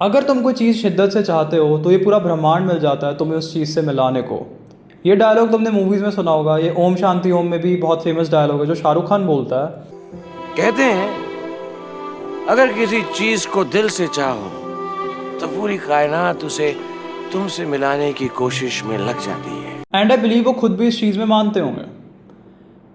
अगर तुम कोई चीज़ शिद्दत से चाहते हो तो ये पूरा ब्रह्मांड मिल जाता है तुम्हें उस चीज़ से मिलाने को। ये डायलॉग तुमने मूवीज़ में सुना होगा, ये ओम शांति ओम में भी बहुत फेमस डायलॉग है जो शाहरुख खान बोलता है। कहते हैं अगर किसी चीज को दिल से चाहो तो पूरी कायनात उसे तुमसे मिलाने की कोशिश में लग जाती है। एंड आई बिलीव वो खुद भी इस चीज़ में मानते होंगे।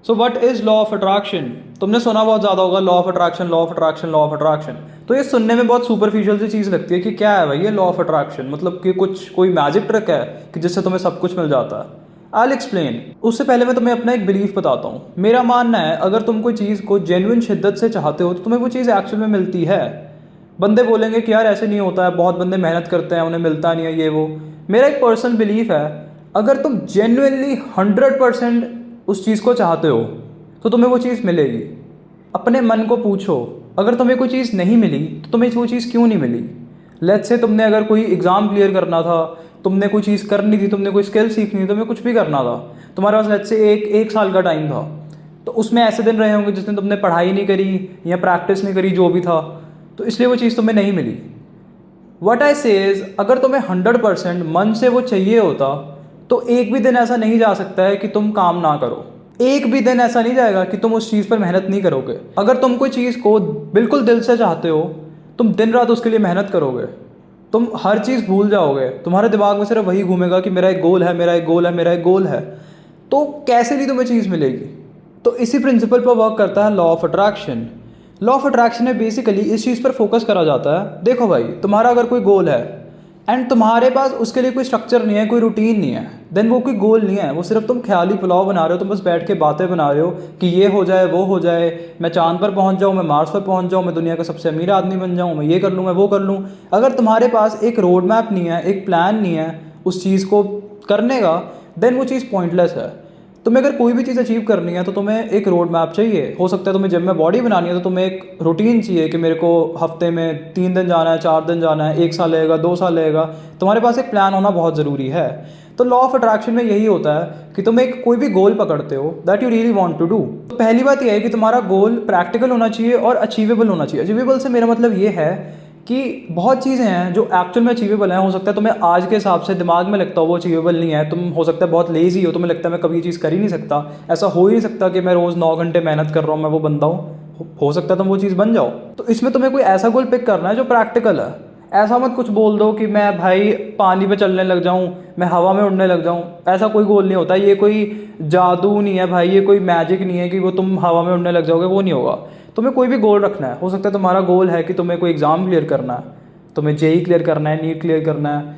So what is law of attraction? तुमने सुना बहुत ज़्यादा होगा law of attraction, law of attraction, law of attraction. तो ये सुनने में बहुत सुपरफिशियल सी चीज़ लगती है कि क्या है भाई ये लॉ ऑफ अट्रैक्शन, मतलब कि कुछ कोई मैजिक ट्रिक है कि जिससे तुम्हें सब कुछ मिल जाता है। I explain. उससे पहले मैं तुम्हें अपना एक बिलीफ बताता हूँ। मेरा मानना है अगर तुम कोई चीज़ को जेन्युइन शिद्दत से चाहते हो तो तुम्हें वो चीज़ एक्चुअल में मिलती है। बंदे बोलेंगे कि यार ऐसे नहीं होता है, बहुत बंदे मेहनत करते हैं उन्हें मिलता नहीं है ये वो। मेरा एक पर्सनल बिलीफ है अगर तुम जेन्युइनली 100% उस चीज़ को चाहते हो तो तुम्हें वो चीज़ मिलेगी। अपने मन को पूछो अगर तुम्हें कोई चीज़ नहीं मिली तो तुम्हें वो चीज़ क्यों नहीं मिली। लेट्स से तुमने अगर कोई एग्ज़ाम क्लियर करना था, तुमने कोई चीज़ करनी थी, तुमने कोई स्किल सीखनी थी, तुम्हें कुछ भी करना था, तुम्हारे पास लेट्स से एक साल का टाइम था। तो उसमें ऐसे दिन रहे होंगे जिस दिन तुमने पढ़ाई नहीं करी या प्रैक्टिस नहीं करी, जो भी था, तो इसलिए वो चीज़ तुम्हें नहीं मिली। वट आई सेज अगर तुम्हें 100% मन से वो चाहिए होता तो एक भी दिन ऐसा नहीं जा सकता है कि तुम काम ना करो। एक भी दिन ऐसा नहीं जाएगा कि तुम उस चीज़ पर मेहनत नहीं करोगे। अगर तुम कोई चीज़ को बिल्कुल दिल से चाहते हो तुम दिन रात उसके लिए मेहनत करोगे, तुम हर चीज़ भूल जाओगे, तुम्हारे दिमाग में सिर्फ वही घूमेगा कि मेरा एक गोल है, मेरा एक गोल है, मेरा एक गोल है। तो कैसे नहीं तुम्हें चीज़ मिलेगी। तो इसी प्रिंसिपल पर वर्क करता है law of attraction. Law of attraction में बेसिकली इस चीज़ पर फोकस करा जाता है। देखो भाई, तुम्हारा अगर कोई गोल है एंड तुम्हारे पास उसके लिए कोई स्ट्रक्चर नहीं है, कोई रूटीन नहीं है, देन वो कोई गोल नहीं है, वो सिर्फ तुम ख्याली पुलाव बना रहे हो। तुम बस बैठ के बातें बना रहे हो कि ये हो जाए, वो हो जाए, मैं चांद पर पहुंच जाऊं, मैं मार्स पर पहुंच जाऊं, मैं दुनिया का सबसे अमीर आदमी बन जाऊं, मैं ये कर लूँ, मैं वो कर लूँ। अगर तुम्हारे पास एक रोड मैप नहीं है, एक प्लान नहीं है उस चीज़ को करने का, देन वो चीज़ पॉइंटलेस है। तुम्हें अगर कोई भी चीज़ अचीव करनी है तो तुम्हें एक रोड मैप चाहिए। हो सकता है तुम्हें जिम में बॉडी बनानी है तो तुम्हें एक रूटीन चाहिए कि मेरे को हफ्ते में 3 दिन जाना है, 4 दिन जाना है, 1 साल लगेगा, 2 साल लगेगा। तुम्हारे पास एक प्लान होना बहुत ज़रूरी है। तो लॉ ऑफ अट्रैक्शन में यही होता है कि तुम एक कोई भी गोल पकड़ते हो that you really want to do. तो पहली बात यह है कि तुम्हारा गोल प्रैक्टिकल होना चाहिए और अचीवेबल होना चाहिए। अचीवेबल से मेरा मतलब ये है कि बहुत चीज़ें हैं जो एक्चुअल में अचीवेबल हैं। हो सकता है तुम्हें आज के हिसाब से दिमाग में लगता हो वो अचीवेबल नहीं है, तुम हो सकता है बहुत लेजी हो, तुम्हें लगता है मैं कभी ये चीज़ कर ही नहीं सकता, ऐसा हो ही नहीं सकता कि मैं रोज़ 9 घंटे मेहनत कर रहा हूँ, मैं वो बंदा हूँ। हो सकता है तुम वो चीज़ बन जाओ। तो इसमें तुम्हें कोई ऐसा गोल पिक करना है जो प्रैक्टिकल है। ऐसा मत कुछ बोल दो कि मैं भाई पानी पे चलने लग जाऊँ, मैं हवा में उड़ने लग जाऊँ। ऐसा कोई गोल नहीं होता। ये कोई जादू नहीं है भाई, ये कोई मैजिक नहीं है कि वो तुम हवा में उड़ने लग जाओगे, वो नहीं होगा। तुम्हें कोई भी गोल रखना है। हो सकता है तुम्हारा गोल है कि तुम्हें कोई एग्ज़ाम क्लियर करना है, तुम्हें जेई क्लियर करना है, नीट क्लियर करना है।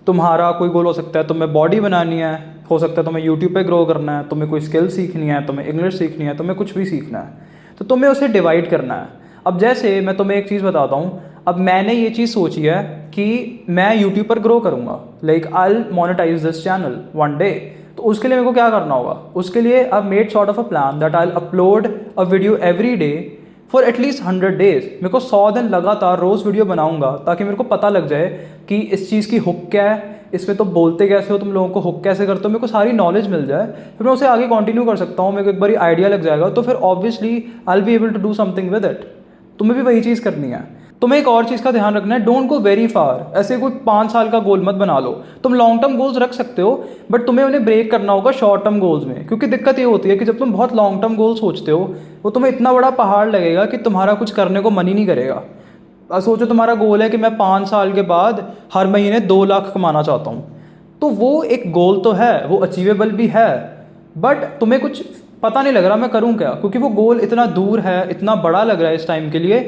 तुम्हारा कोई गोल हो सकता है तुम्हें बॉडी बनानी है, हो सकता है तुम्हें यूट्यूब पे ग्रो करना है, तुम्हें कोई स्किल सीखनी है, तुम्हें इंग्लिश सीखनी है, तुम्हें कुछ भी सीखना है। तो तुम्हें उसे डिवाइड करना है। अब जैसे मैं तुम्हें एक चीज़ बताता हूँ। अब मैंने ये चीज़ सोची है कि मैं यूट्यूब पर ग्रो करूँगा, like I will monetize this channel one day. तो उसके लिए मेरे को क्या करना होगा? उसके लिए I made sort of a plan that I will upload a video every day for at least 100 days. मेरे को 100 दिन लगातार रोज़ वीडियो बनाऊंगा ताकि मेरे को पता लग जाए कि इस चीज़ की हुक क्या है, इसमें तो बोलते कैसे हो, तुम लोगों को हुक कैसे करते हो, मेरे को सारी नॉलेज मिल जाए। फिर मैं उसे आगे कंटिन्यू कर सकता हूँ। मेरे को एक बार आइडिया लग जाएगा तो फिर obviously I will be able to do something with it. तुम्हें भी वही चीज़ करनी है। तुम्हें एक और चीज़ का ध्यान रखना है, डोंट गो वेरी फार। ऐसे कोई 5 साल का गोल मत बना लो। तुम लॉन्ग टर्म गोल्स रख सकते हो बट तुम्हें उन्हें ब्रेक करना होगा शॉर्ट टर्म गोल्स में। क्योंकि दिक्कत ये होती है कि जब तुम बहुत लॉन्ग टर्म गोल सोचते हो वो तुम्हें इतना बड़ा पहाड़ लगेगा कि तुम्हारा कुछ करने को मन ही नहीं करेगा। सोचो तुम्हारा गोल है कि मैं 5 साल के बाद हर महीने 2 लाख कमाना चाहता हूँ, तो वो एक गोल तो है, वो अचीवेबल भी है, बट तुम्हें कुछ पता नहीं लग रहा मैं करूँ क्या, क्योंकि वो गोल इतना दूर है, इतना बड़ा लग रहा है इस टाइम के लिए।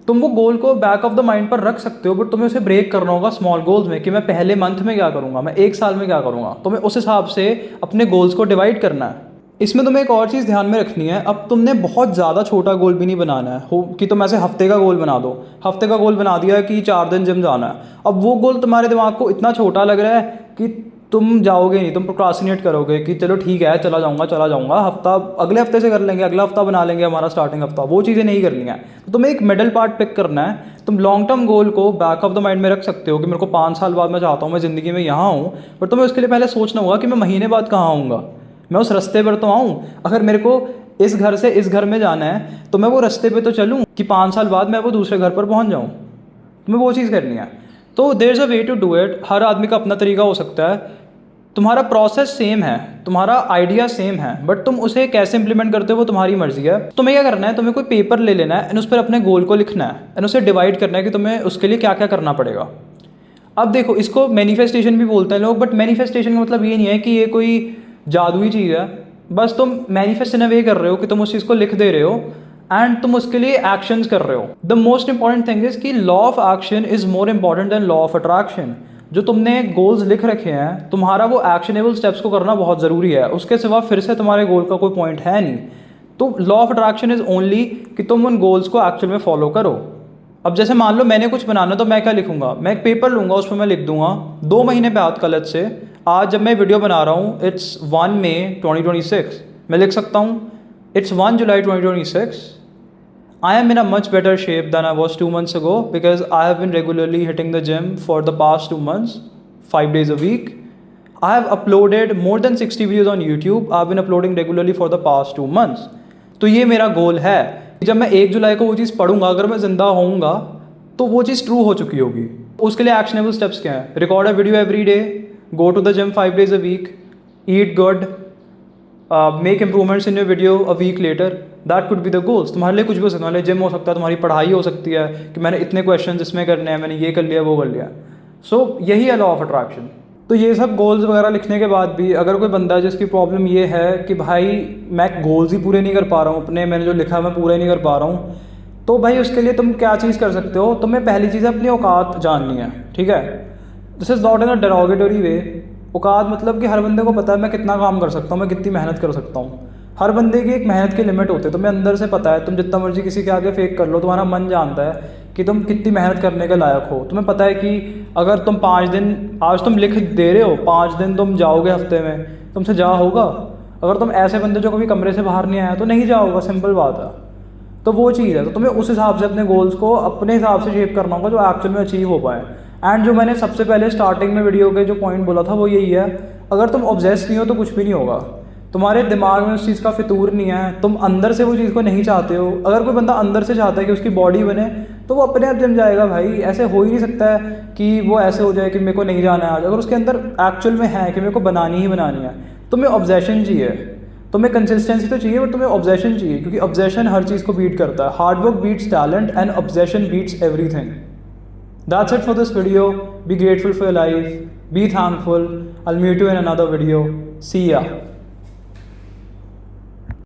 तुम वो गोल को बैक ऑफ द माइंड पर रख सकते हो बट तुम्हें उसे ब्रेक करना होगा स्मॉल गोल्स में कि मैं पहले मंथ में क्या करूँगा, मैं 1 साल में क्या करूँगा। तुम्हें उस हिसाब से अपने गोल्स को डिवाइड करना है। इसमें तुम्हें एक और चीज़ ध्यान में रखनी है। अब तुमने बहुत ज़्यादा छोटा गोल भी नहीं बनाना है हो कि तुम ऐसे हफ्ते का गोल बना दो। हफ्ते का गोल बना दिया कि 4 दिन जिम जाना है। अब वो गोल तुम्हारे दिमाग को इतना छोटा लग रहा है कि तुम जाओगे नहीं, तुम प्रोक्रास्टिनेट करोगे कि चलो ठीक है चला जाऊंगा, हफ्ता अगले हफ्ते से कर लेंगे, अगला हफ्ता बना लेंगे हमारा स्टार्टिंग हफ्ता। वो चीज़ें नहीं करनी है। तो तुम्हें एक मिडल पार्ट पिक करना है। तुम लॉन्ग टर्म गोल को बैक ऑफ द माइंड में रख सकते हो कि मेरे को 5 साल बाद मैं चाहता हूँ मैं ज़िंदगी में यहाँ हूँ, बट तुम्हें उसके लिए पहले सोचना होगा कि मैं महीने बाद कहाँ आऊँगा, मैं उस रास्ते पर तो आऊँ। अगर मेरे को इस घर से इस घर में जाना है तो मैं वो रास्ते पे तो चलूँ कि 5 साल बाद मैं वो दूसरे घर पर पहुँच जाऊँ। तुम्हें वो चीज़ करनी है। तो there is a way to do it, हर आदमी का अपना तरीका हो सकता है। तुम्हारा प्रोसेस सेम है, तुम्हारा आइडिया सेम है, बट तुम उसे कैसे इंप्लीमेंट करते हो वो तुम्हारी मर्जी है। तुम्हें क्या करना है, तुम्हें कोई पेपर ले लेना है एंड उस पर अपने गोल को लिखना है एंड उसे डिवाइड करना है कि तुम्हें उसके लिए क्या क्या करना पड़ेगा। अब देखो, इसको मैनिफेस्टेशन भी बोलते हैं लोग, बट मैनिफेस्टेशन का मतलब ये नहीं है कि ये कोई जादुई चीज़ है। बस तुम मैनिफेस्ट इन अ वे कर रहे हो कि तुम उस चीज़ को लिख दे रहे हो एंड तुम उसके लिए एक्शंस कर रहे हो। The most important thing is कि law of action is more important than law of attraction. जो तुमने गोल्स लिख रखे हैं, तुम्हारा वो एक्शनेबल स्टेप्स को करना बहुत ज़रूरी है, उसके सिवा फिर से तुम्हारे गोल का कोई पॉइंट है नहीं। तो law of attraction is only कि तुम उन गोल्स को एक्चुअल में फॉलो करो। अब जैसे मान लो मैंने कुछ बनाना, तो मैं क्या लिखूंगा, मैं एक पेपर लूँगा, उस पर मैं लिख दूंगा 2 महीने बाद कल से, आज जब मैं वीडियो बना रहा हूँ इट्स 1 मई 2026, मैं लिख सकता हूँ it's 1 July 2026, I am in a much better shape than I was 2 months ago because I have been regularly hitting the gym for the past 2 months, 5 days a week. I have uploaded more than 60 videos on YouTube. I've been uploading regularly for the past 2 months. तो ये मेरा गोल है। जब मैं 1 जुलाई को वो चीज़ पढ़ूंगा, अगर मैं ज़िंदा होऊंगा तो वो चीज़ ट्रू हो चुकी होगी। उसके लिए एक्शनेबल स्टेप्स क्या हैं? Record a video every day, go to the gym 5 days a week, eat good, make improvements in your video a week later. That could be the goals. तुम्हारे लिए कुछ भी हो सकता है, तुम्हारे लिए जिम हो सकता है, तुम्हारी पढ़ाई हो सकती है कि मैंने इतने क्वेश्चन इसमें करने हैं, मैंने ये कर लिया वो कर लिया। सो यही है लॉ ऑफ अट्रैक्शन। तो ये सब गोल्स वगैरह लिखने के बाद भी अगर कोई बंदा है जिसकी प्रॉब्लम ये है कि भाई मैं गोल्स ही पूरे नहीं कर पा रहा हूँ अपने, मैंने जो लिखा है मैं पूरा ही नहीं कर पा रहा हूँ, तो भाई उसके लिए तुम क्या चीज़ कर सकते हो, तुम्हें पहली चीज़ अपनी औकात जाननी है। ठीक है, this is not in a derogatory way. औकात मतलब कि हर बंदे को पता है मैं कितना काम कर सकता हूँ, मैं कितनी मेहनत कर सकता हूँ। हर बंदे की एक मेहनत की लिमिट होती है, तुम्हें अंदर से पता है। तुम जितना मर्जी किसी के आगे फेक कर लो, तुम्हारा मन जानता है कि तुम कितनी मेहनत करने के लायक हो। तुम्हें पता है कि अगर तुम 5 दिन आज तुम लिख दे रहे हो, 5 दिन तुम जाओगे हफ्ते में, तुमसे जा होगा? अगर तुम ऐसे बंदे जो कभी कमरे से बाहर नहीं आया तो नहीं जा होगा, सिंपल बात है। तो वो चीज़ है, तो तुम्हें उस हिसाब से अपने गोल्स को अपने हिसाब से शेप करना होगा जो एक्चुअल में अचीव हो पाए। एंड जो मैंने सबसे पहले स्टार्टिंग में वीडियो के जो पॉइंट बोला था वो यही है, अगर तुम ऑब्सेस नहीं हो तो कुछ भी नहीं होगा। तुम्हारे दिमाग में उस चीज़ का फितूर नहीं है, तुम अंदर से वो चीज़ को नहीं चाहते हो। अगर कोई बंदा अंदर से चाहता है कि उसकी बॉडी बने तो वो अपने आप जिम जाएगा भाई। ऐसे हो ही नहीं सकता है कि वो ऐसे हो जाए कि मेरे को नहीं जाना है आज। अगर उसके अंदर एक्चुअल में है कि मेरे को बनानी ही बनानी है, तुम्हें ऑब्सेशन चाहिए, तुम्हें कंसिस्टेंसी तो चाहिए, बट तुम्हें ऑब्सेशन चाहिए, क्योंकि ऑब्सेशन हर चीज़ को बीट करता है। Hard work beats talent and obsession beats everything. That's it for this video. Be grateful for your life. Be thankful. I'll meet you in another video. See ya.